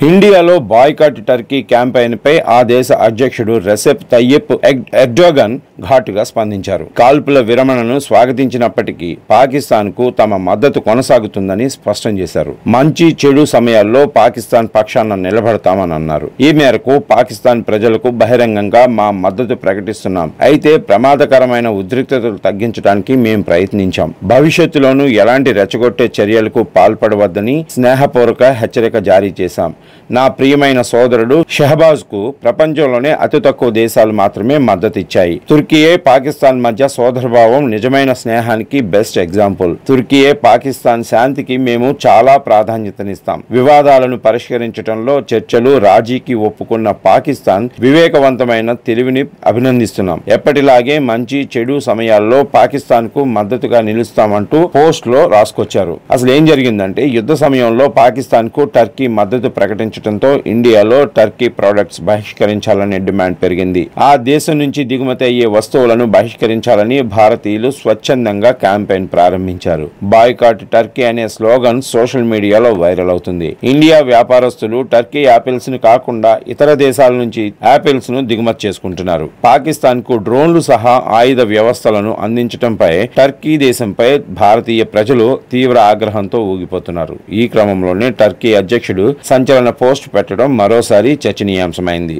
ఇండియాలో boycott Turkey క్యాంపెయిన్పై ఆ దేశ అధ్యక్షుడు రెసెప్ తయ్యిప్ ఎర్డోగన్ ఘాటుగా స్పందించారు. కాల్పుల విరమణను స్వాగతించినప్పటికీ పాకిస్తాన్కు తమ మద్దతు కొనసాగుతుందని స్పష్టం చేశారు. మంచి చెడు సమయాల్లో పాకిస్తాన్ పక్షాన నిలబడతామని అన్నారు. ఈ మేరకు పాకిస్తాన్ ప్రజలకు బహిరంగంగా మా మద్దతు ప్రకటిస్తున్నాం. అయితే ప్రమాదకరమైన ఉద్రిక్తతలు తగ్గించడానికి మేం ప్రయత్నించాం. భవిష్యత్తులోనూ ఎలాంటి రెచ్చగొట్టే చర్యలకు పాల్పడవద్దని స్నేహపూర్వక హెచ్చరిక జారీ చేశాం. నా ప్రియమైన సోదరుడు షహబాజ్ కు ప్రపంచంలోనే అతి తక్కువ దేశాలు మాత్రమే మద్దతు ఇచ్చాయి. తుర్కీయే పాకిస్తాన్ మధ్య సోదరభావం నిజమైన స్నేహానికి బెస్ట్ ఎగ్జాంపుల్. తుర్కీయే పాకిస్తాన్ శాంతికి మేము చాలా ప్రాధాన్యతనిస్తాం. వివాదాలను పరిష్కరించడంలో చర్చలు రాజీకి ఒప్పుకున్న పాకిస్తాన్ వివేకవంతమైన తెలివిని అభినందిస్తున్నాం. ఎప్పటిలాగే మంచి చెడు సమయాల్లో పాకిస్తాన్ కు మద్దతుగా నిలుస్తామంటూ పోస్ట్ లో రాసుకొచ్చారు. అసలు ఏం జరిగిందంటే యుద్ధ సమయంలో పాకిస్తాన్ కు టర్కీ మద్దతు ప్రకటించడంతో ఇండియాలో టర్కీ ప్రొడక్ట్స్ బహిష్కరించాలనే డిమాండ్ పెరిగింది. ఆ దేశం నుంచి దిగుమతి అయ్యే వస్తువులను బహిష్కరించాలని భారతీయులు స్వచ్ఛందంగా క్యాంపెయిన్ ప్రారంభించారు. బాయ్కాట్ టర్కీ అనే స్లోగన్ సోషల్ మీడియాలో వైరల్ అవుతుంది. ఇండియా వ్యాపారస్తులు టర్కీ యాపిల్స్ ను కాకుండా ఇతర దేశాల నుంచి యాపిల్స్ ను దిగుమతి చేసుకుంటున్నారు. పాకిస్తాన్ కు డ్రోన్లు సహా ఆయుధ వ్యవస్థలను అందించడంపై టర్కీ దేశంపై భారతీయ ప్రజలు తీవ్ర ఆగ్రహంతో ఊగిపోతున్నారు. ఈ క్రమంలోనే టర్కీ అధ్యక్షుడు సంచలన పోస్ట్ పెట్టడం మరోసారి చర్చనీయాంశమైంది.